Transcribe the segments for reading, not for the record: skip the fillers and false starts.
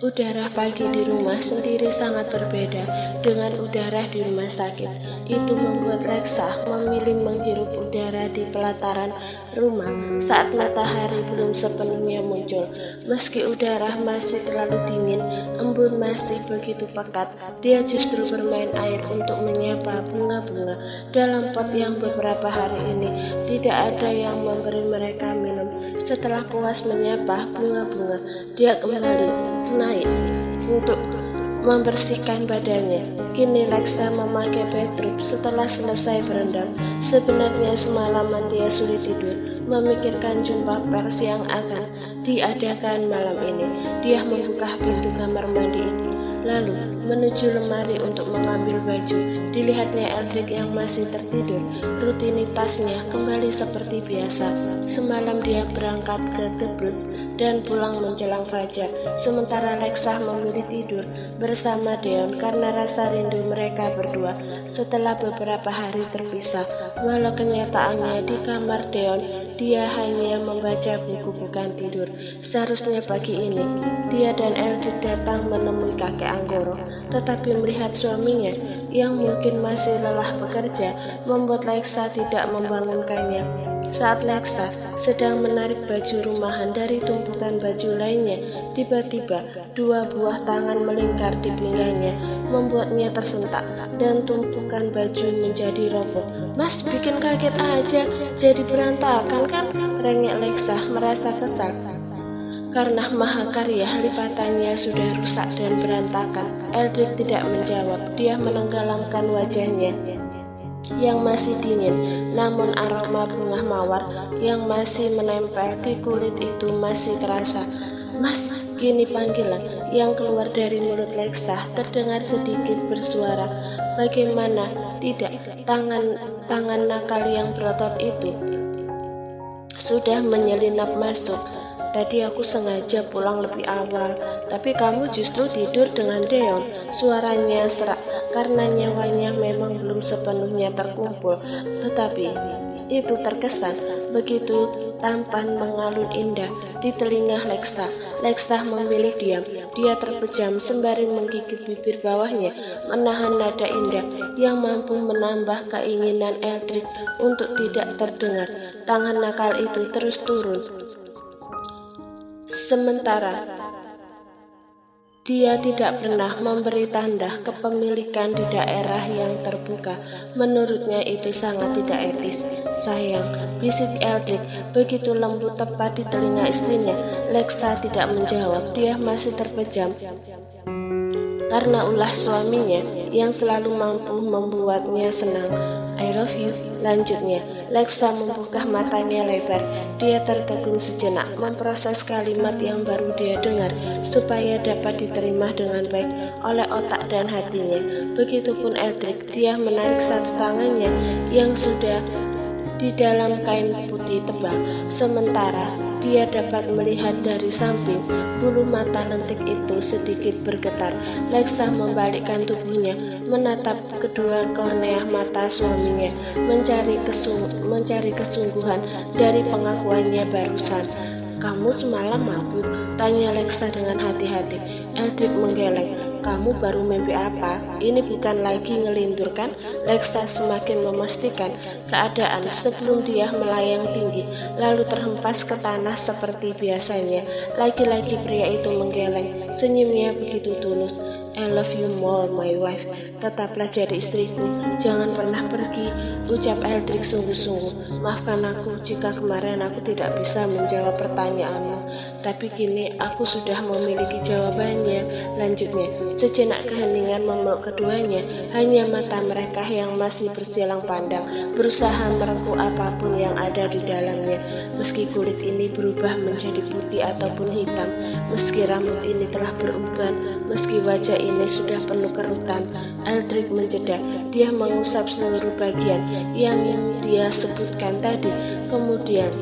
Udara pagi di rumah sendiri sangat berbeda dengan udara di rumah sakit. Itu membuat Lexa memilih menghirup udara di pelataran rumah saat matahari belum sepenuhnya muncul. Meski udara masih terlalu dingin, embun masih begitu pekat, dia justru bermain air untuk menyapa bunga-bunga dalam pot yang beberapa hari ini tidak ada yang memberi mereka minum. Setelah puas menyapa bunga-bunga, dia kembali naik untuk membersihkan badannya. Kini Lexa memakai bathrobe setelah selesai berendam. Sebenarnya semalaman dia sulit tidur, memikirkan jumpa pers yang akan diadakan malam ini. Dia membuka pintu kamar mandi lalu menuju lemari untuk mengambil baju. Dilihatnya Eldrick yang masih tertidur. Rutinitasnya kembali seperti biasa. Semalam dia berangkat ke The Bruce dan pulang menjelang fajar. Sementara Lexa memilih tidur bersama Deon karena rasa rindu mereka berdua setelah beberapa hari terpisah. Walau kenyataannya di kamar Deon dia hanya membaca buku bukan tidur. Seharusnya pagi ini dia dan Eldrick datang menemui kakek Anggoro, tetapi melihat suaminya yang mungkin masih lelah bekerja membuat Lexa tidak membangunkannya. Saat Lexa sedang menarik baju rumahan dari tumpukan baju lainnya, tiba-tiba dua buah tangan melingkar di pinggangnya, membuatnya tersentak dan tumpukan baju menjadi roboh. "Mas, bikin kaget aja, jadi berantakan kan?" rengek Lexa merasa kesal karena mahakarya lipatannya sudah rusak dan berantakan. Eldrick tidak menjawab. Dia menenggelamkan wajahnya yang masih dingin, namun aroma bunga mawar yang masih menempel di kulit itu masih terasa. "Mas," kini panggilan yang keluar dari mulut Lexa terdengar sedikit bersuara. Bagaimana tidak, tangan nakal yang berotot itu sudah menyelinap masuk. "Tadi aku sengaja pulang lebih awal, tapi kamu justru tidur dengan Deon." Suaranya serak karena nyawanya memang belum sepenuhnya terkumpul, tetapi itu terkesan begitu tampan mengalun indah di telinga Lexa. Lexa memilih diam. Dia terpejam sembari menggigit bibir bawahnya, menahan nada indah yang mampu menambah keinginan Eldrick untuk tidak terdengar. Tangan nakal itu terus turun. Sementara dia tidak pernah memberi tanda kepemilikan di daerah yang terbuka. Menurutnya itu sangat tidak etis. "Sayang," bisik Eldrick begitu lembut tepat di telinga istrinya. Lexa tidak menjawab. Dia masih terpejam karena ulah suaminya yang selalu mampu membuatnya senang. "I love you," lanjutnya. Lexa membuka matanya lebar. Dia tertegun sejenak, memproses kalimat yang baru dia dengar supaya dapat diterima dengan baik oleh otak dan hatinya. Begitupun Eldrick. Dia menarik satu tangannya yang sudah di dalam kain putih tebal. Sementara dia dapat melihat dari samping bulu mata lentik itu sedikit bergetar. Lexa membalikkan tubuhnya, menatap kedua kornea mata suaminya, mencari kesungguhan dari pengakuannya barusan. "Kamu semalam mabuk?" tanya Lexa dengan hati-hati. Eldrick menggeleng. "Kamu baru mimpi apa? Ini bukan lagi ngelindur kan?" Lexa semakin memastikan keadaan sebelum dia melayang tinggi, lalu terhempas ke tanah seperti biasanya. Lagi-lagi pria itu menggeleng, senyumnya begitu tulus. "I love you more, my wife. Tetaplah jadi istriku. Jangan pernah pergi," ucap Eldrick sungguh-sungguh. "Maafkan aku jika kemarin aku tidak bisa menjawab pertanyaanmu, tapi kini aku sudah memiliki jawabannya," lanjutnya. Sejenak keheningan memeluk keduanya. Hanya mata mereka yang masih bersilang pandang, berusaha merengkuh apapun yang ada di dalamnya. Meski kulit ini berubah menjadi putih ataupun hitam, meski rambut ini telah beruban, meski wajah ini sudah penuh kerutan, Eldrick menjeda. Dia mengusap seluruh bagian yang dia sebutkan tadi, kemudian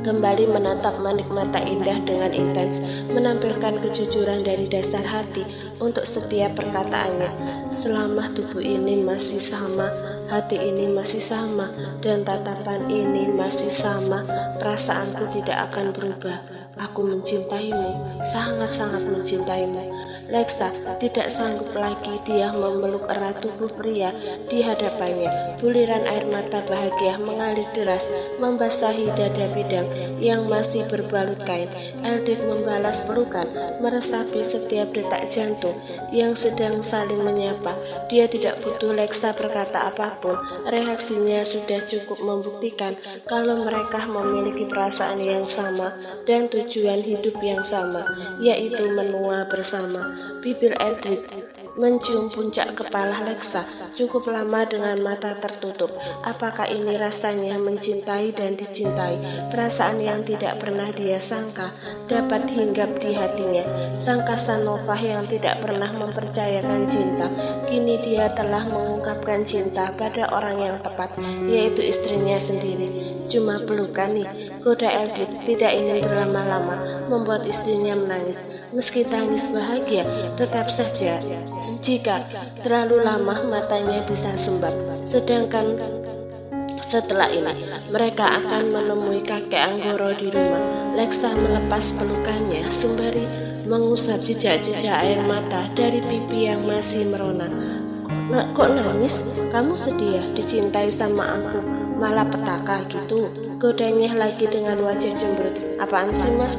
kembali menatap manik mata indah dengan intens, menampilkan kejujuran dari dasar hati untuk setiap perkataannya. "Selama tubuh ini masih sama, hati ini masih sama, dan tatapan ini masih sama, perasaanku tidak akan berubah. Aku mencintaimu, sangat-sangat mencintaimu. Lexa tidak sanggup lagi, dia memeluk erat tubuh pria di hadapannya. Buliran air mata bahagia mengalir deras, membasahi dada bidang yang masih berbalut kain. Eldrik membalas pelukan, meresapi setiap detak jantung yang sedang saling menyapa. Dia tidak butuh Lexa berkata apapun, reaksinya sudah cukup membuktikan kalau mereka memiliki perasaan yang sama dan tujuan hidup yang sama, yaitu menua bersama. Bibir Eldrik mencium puncak kepala Lexa cukup lama dengan mata tertutup. Apakah ini rasanya mencintai dan dicintai? Perasaan yang tidak pernah dia sangka dapat hinggap di hatinya. Sang Casanova yang tidak pernah mempercayakan cinta, kini dia telah mengungkapkan cinta pada orang yang tepat, yaitu istrinya sendiri. Cuma pelukan nih, goda Eldrik tidak ingin berlama-lama membuat istrinya menangis. Meski tangis bahagia, tetap saja jika terlalu lama matanya bisa sembab. Sedangkan setelah ini mereka akan menemui kakek Anggoro di rumah. Lexa melepas pelukannya sembari mengusap jejak-jejak air mata dari pipi yang masih merona. Kok nangis? Kamu sedih ya dicintai sama aku? Malah petaka gitu. Godanya lagi dengan wajah cemberut. Apaan sih mas?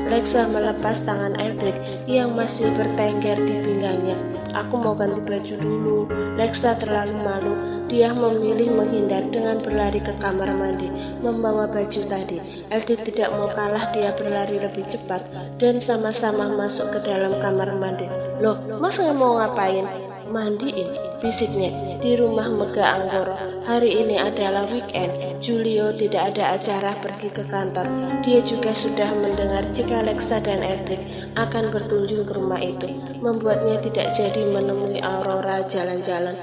Lexa melepas tangan Eldrik yang masih bertengger di pinggangnya. Aku mau ganti baju dulu. Lexa terlalu malu. Dia memilih menghindar dengan berlari ke kamar mandi, membawa baju tadi. Eldrik tidak mau kalah, dia berlari lebih cepat dan sama-sama masuk ke dalam kamar mandi. Loh, mas nggak mau ngapain? Mandiin, bisiknya di rumah Mega Anggoro. Hari ini adalah weekend. Julio tidak ada acara pergi ke kantor. Dia juga sudah mendengar jika Lexa dan Eldrik akan berkunjung ke rumah itu, membuatnya tidak jadi menemui Aurora jalan-jalan.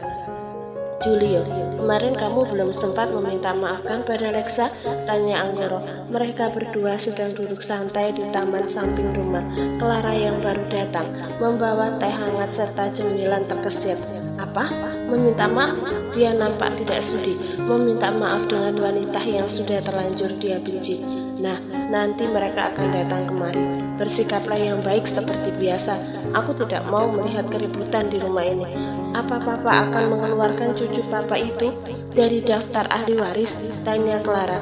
Julio, kemarin kamu belum sempat meminta maafkan pada Lexa? Tanya Anggoro. Mereka berdua sedang duduk santai di taman samping rumah. Clara yang baru datang membawa teh hangat serta cemilan terkesiap. Apa? Meminta maaf? Dia nampak tidak sudi meminta maaf dengan wanita yang sudah terlanjur dia benci. Nah, nanti mereka akan datang kemari. Bersikaplah yang baik seperti biasa. Aku tidak mau melihat keributan di rumah ini. Apa papa akan mengeluarkan cucu papa itu dari daftar ahli waris? Tanya Clara.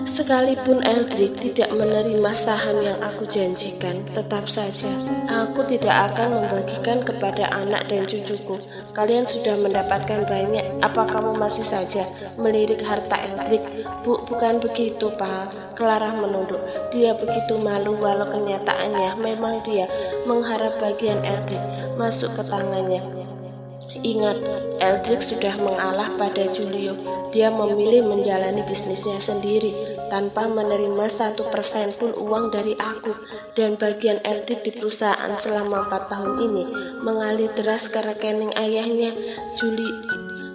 Sekalipun Eldrik tidak menerima saham yang aku janjikan, tetap saja aku tidak akan membagikan kepada anak dan cucuku. Kalian sudah mendapatkan banyak, apa kamu masih saja melirik harta Eldrik? Bu, bukan begitu, Pak. Clara menunduk. Dia begitu malu walau kenyataannya memang dia mengharap bagian Eldrik masuk ke tangannya. Ingat, Eldrik sudah mengalah pada Julio. Dia memilih menjalani bisnisnya sendiri tanpa menerima 1% pun uang dari aku. Dan bagian Eldrik di perusahaan selama 4 tahun ini mengalir deras ke rekening ayahnya,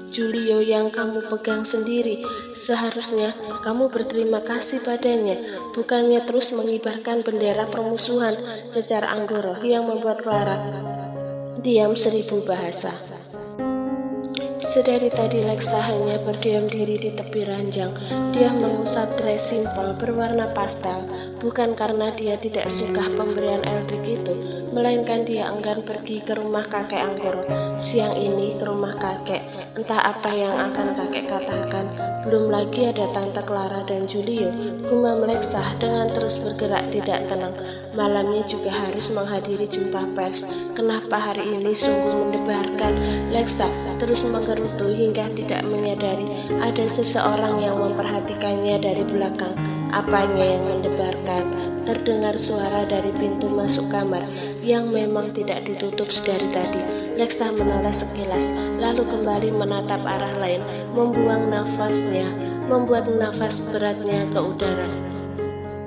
Julio yang kamu pegang sendiri. Seharusnya kamu berterima kasih padanya, bukannya terus mengibarkan bendera permusuhan, cecar Anggoro yang membuat Clara diam 1000 bahasa. Sedari tadi Lexa hanya berdiam diri di tepi ranjang. Dia mengusap dress simple berwarna pastel, bukan karena dia tidak suka pemberian Eldrik itu, melainkan dia enggan pergi ke rumah kakek Anggoro. Siang ini ke rumah kakek, entah apa yang akan kakek katakan. Belum lagi ada Tante Clara dan Julio, gumam Lexa dengan terus bergerak tidak tenang. Malamnya juga harus menghadiri jumpa pers. Kenapa hari ini sungguh mendebarkan? Lexa terus menggerutu hingga tidak menyadari ada seseorang yang memperhatikannya dari belakang. Apanya yang mendebarkan? Terdengar suara dari pintu masuk kamar yang memang tidak ditutup sedari tadi. Lexa menoleh sekilas, lalu kembali menatap arah lain, membuang membuat nafas beratnya ke udara.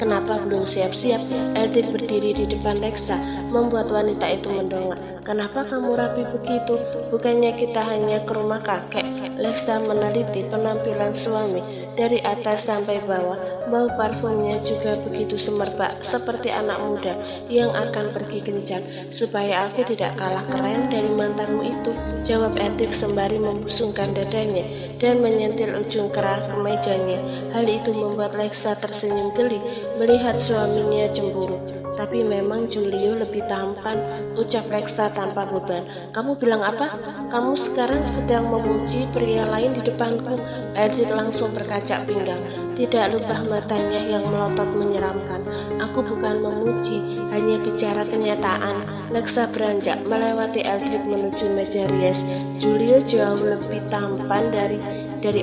Kenapa belum siap-siap? Eldrik berdiri di depan Lexa, membuat wanita itu mendongak. Kenapa kamu rapi begitu? Bukannya kita hanya ke rumah kakek? Lexa meneliti penampilan suami dari atas sampai bawah. Bau parfumnya juga begitu semerbak, seperti anak muda yang akan pergi kencan. Supaya aku tidak kalah keren dari mantanmu itu, jawab Edric sembari membusungkan dadanya dan menyentil ujung kerah kemejanya. Hal itu membuat Lexa tersenyum geli melihat suaminya cemburu. Tapi memang Julio lebih tampan, ucap Lexa tanpa beban. Kamu bilang apa? Kamu sekarang sedang memuji pria lain di depanku. Edric langsung berkacak pinggang. Tidak lubah matanya yang melotot menyeramkan. Aku bukan memuji, hanya bicara kenyataan. Lexa beranjak melewati Edric menuju meja rias. Julio jauh lebih tampan dari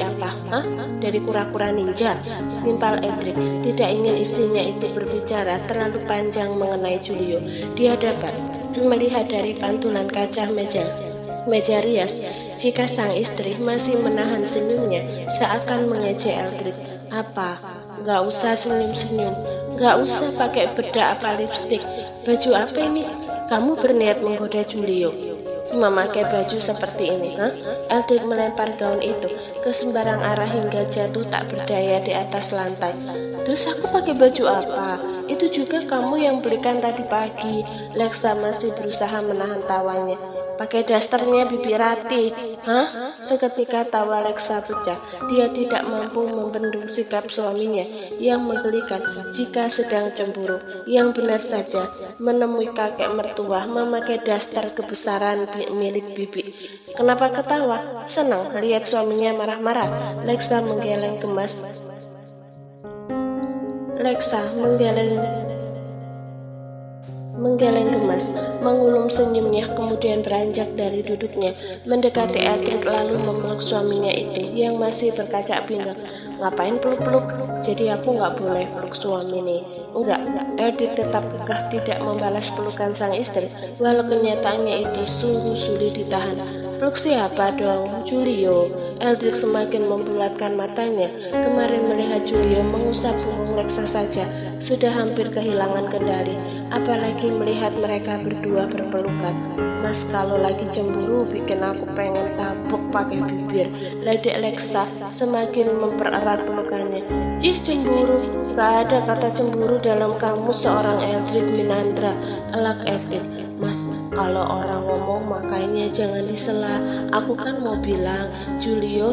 apa? Hah? Dari kura-kura ninja? Timpal Edric. Tidak ingin istrinya itu berbicara terlalu panjang mengenai Julio. Dia dapat melihat dari pantulan kaca meja rias jika sang istri masih menahan senyumnya seakan mengejek Edric. Apa? Gak usah senyum-senyum. Gak usah pakai bedak apa lipstik. Baju apa ini? Kamu berniat menggoda Julio memakai baju seperti ini, ha? Edric melempar gaun itu ke sembarang arah hingga jatuh tak berdaya di atas lantai. Terus aku pakai baju apa? Itu juga kamu yang belikan tadi pagi. Lexa masih berusaha menahan tawanya. Pakai dasternya Bibi Rati. Hah? Seketika tawa Lexa pecah. Dia tidak mampu membendung sikap suaminya yang menggelikan jika sedang cemburu. Yang benar saja, menemui kakek mertua memakai daster kebesaran milik Bibi. Kenapa ketawa? Senang lihat suaminya marah-marah. Lexa menggeleng gemas. Mengulum senyumnya, kemudian beranjak dari duduknya, mendekati Edric lalu memeluk suaminya itu yang masih berkacak pinggang. Ngapain peluk-peluk? Jadi aku nggak boleh peluk suami nih? Enggak. Edric tetap kekeh tidak membalas pelukan sang istri, walau kenyataannya itu sungguh sulit ditahan. Peluk siapa dong? Julio. Edric semakin membulatkan matanya. Kemarin melihat Julio mengusap punggung Lexa saja sudah hampir kehilangan kendali. Apalagi melihat mereka berdua berpelukan. Mas, kalau lagi cemburu bikin aku pengen tabuk pakai bibir. Ledek Lexa semakin mempererat pelukannya. Cih, cemburu? Gak ada kata cemburu dalam kamus seorang Edric Minandra. Elak Edric. Mas, kalau orang ngomong makanya jangan disela. Aku kan mau bilang Julio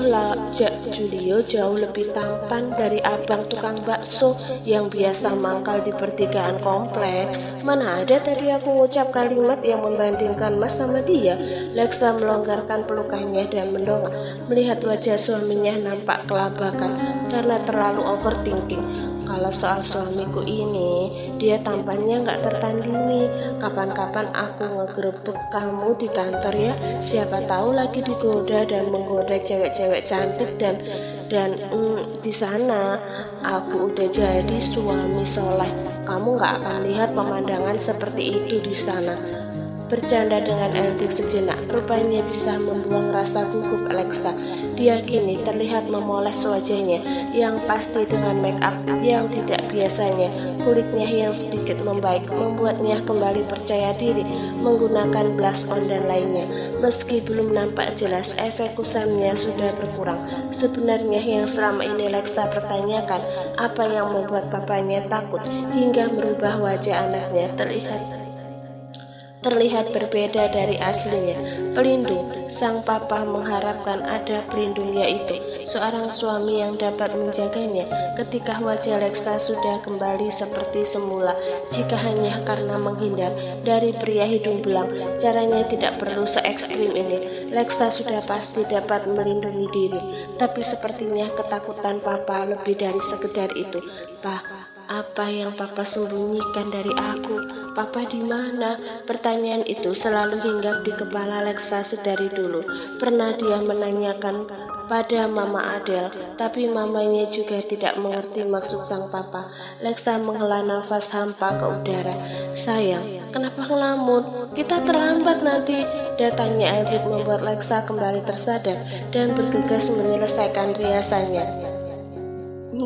jauh lebih tampan dari abang tukang bakso yang biasa mangkal di pertigaan komplek. Mana ada tadi aku ngucap kalimat yang membandingkan Mas sama dia. Lexa melonggarkan pelukannya dan mendongak. Melihat wajah suaminya nampak kelabakan karena terlalu overthinking. Kalau soal suamiku ini, dia tampaknya nggak tertandingi. Kapan-kapan aku ngegerebek kamu di kantor ya. Siapa tahu lagi digoda dan menggoda cewek-cewek cantik dan di sana aku udah jadi suami soleh. Kamu nggak akan lihat pemandangan seperti itu di sana. Bercanda dengan Edric sejenak, rupanya bisa membuang rasa gugup Lexa. Dia kini terlihat memoles wajahnya yang pasti dengan make up yang tidak biasanya. Kulitnya yang sedikit membaik membuatnya kembali percaya diri menggunakan blush on dan lainnya. Meski belum nampak jelas, efek kusamnya sudah berkurang. Sebenarnya yang selama ini Lexa pertanyakan, apa yang membuat papanya takut hingga merubah wajah anaknya terlihat berbeda dari aslinya. Pelindung, sang papa mengharapkan ada pelindung, yaitu seorang suami yang dapat menjaganya ketika wajah Lexa sudah kembali seperti semula. Jika hanya karena menghindar dari pria hidung belang, caranya tidak perlu se-ekstrim ini. Lexa sudah pasti dapat melindungi diri, tapi sepertinya ketakutan papa lebih dari sekedar itu. Pak, apa yang papa sembunyikan dari aku? Papa di mana? Pertanyaan itu selalu hinggap di kepala Lexa sedari dulu. Pernah dia menanyakan pada Mama Adele, tapi mamanya juga tidak mengerti maksud sang papa. Lexa menghela nafas hampa ke udara. Sayang, kenapa ngelamun? Kita terlambat nanti. Datangnya Edric membuat Lexa kembali tersadar dan bergegas menyelesaikan riasannya.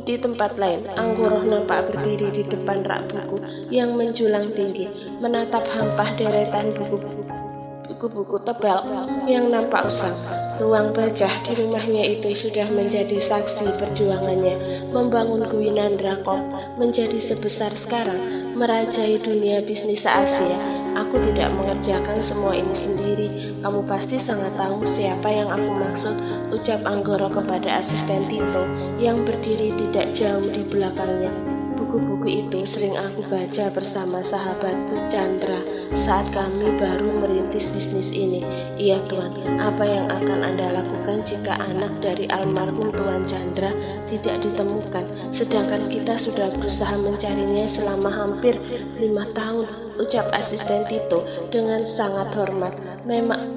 Di tempat lain, Anggoroh nampak berdiri di depan rak buku yang menjulang tinggi, menatap hampah deretan buku-buku tebal yang nampak usang. Ruang baca di rumahnya itu sudah menjadi saksi perjuangannya. membangun Gwinandra Corp menjadi sebesar sekarang, merajai dunia bisnis Asia. Aku tidak mengerjakan semua ini sendiri. Kamu pasti sangat tahu siapa yang aku maksud, ucap Anggoro kepada asisten Tito yang berdiri tidak jauh di belakangnya. Buku-buku itu sering aku baca bersama sahabatku Chandra saat kami baru merintis bisnis ini. Iya Tuan, apa yang akan Anda lakukan jika anak dari almarhum Tuan Chandra tidak ditemukan, sedangkan kita sudah berusaha mencarinya selama hampir 5 tahun, ucap asisten Tito dengan sangat hormat,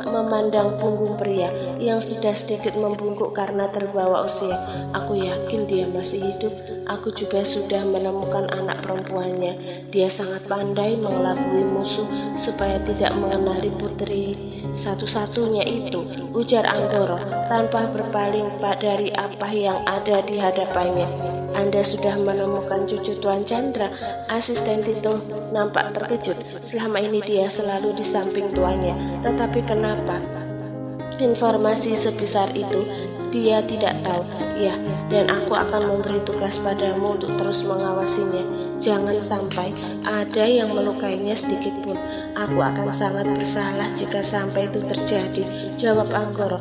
memandang punggung pria yang sudah sedikit membungkuk karena terbawa usia. Aku yakin dia masih hidup. Aku juga sudah menemukan anak perempuannya. Dia sangat pandai mengelabui musuh supaya tidak mengenali putri satu-satunya itu, ujar Anggoro tanpa berpaling dari apa yang ada di hadapannya. Anda sudah menemukan cucu Tuan Chandra? Asisten Tito nampak terkejut. Selama ini dia selalu di samping tuannya, tetapi kenapa informasi sebesar itu dia tidak tahu? Ya, dan aku akan memberi tugas padamu untuk terus mengawasinya. Jangan sampai ada yang melukainya sedikit pun. Aku akan sangat bersalah jika sampai itu terjadi, jawab Anggoro.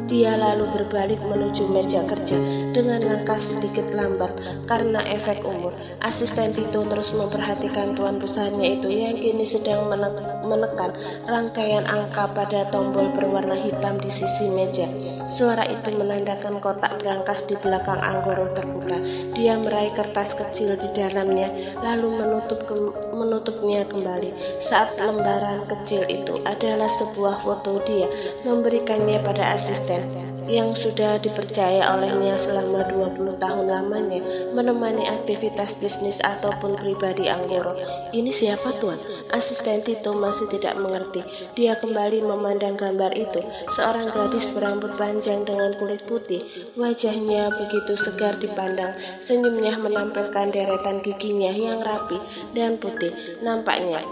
Dia lalu berbalik menuju meja kerja dengan langkah sedikit lambat karena efek umur. Asisten Tito terus memperhatikan tuan besarnya itu yang kini sedang menekan rangkaian angka pada tombol berwarna hitam di sisi meja. Suara itu menandakan kotak berangkas di belakang Anggoro terbuka. Dia meraih kertas kecil di dalamnya lalu menutupnya kembali. Saat lembaran kecil itu adalah sebuah foto dia, memberikannya pada asisten yang sudah dipercaya olehnya selama 20 tahun lamanya menemani aktivitas bisnis ataupun pribadi Anggoro. Ini siapa Tuan? Asisten Tito masih tidak mengerti. Dia kembali memandang gambar itu, seorang gadis berambut panjang dengan kulit putih. Wajahnya begitu segar dipandang, senyumnya menampilkan deretan giginya yang rapi dan putih. Nampaknya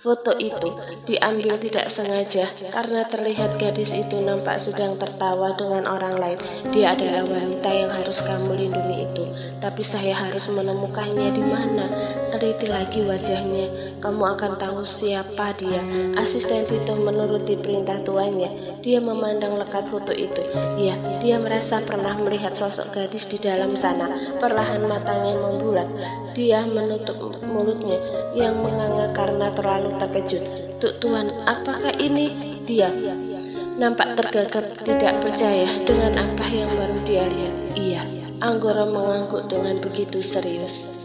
foto itu diambil tidak sengaja karena terlihat gadis itu nampak sedang tertawa dengan orang lain. Dia adalah wanita yang harus kamu lindungi itu, tapi saya harus menemukannya di mana. Teliti lagi wajahnya, kamu akan tahu siapa dia. Asisten Tito menuruti perintah tuannya. Dia memandang lekat foto itu. Ya, dia merasa pernah melihat sosok gadis di dalam sana. Perlahan matanya membulat. Dia menutup mulutnya yang menganga karena terlalu terkejut. Tuan, apakah ini dia? Nampak tergagap tidak percaya dengan apa yang baru dia lihat. Iya, Anggoro mengangguk dengan begitu serius.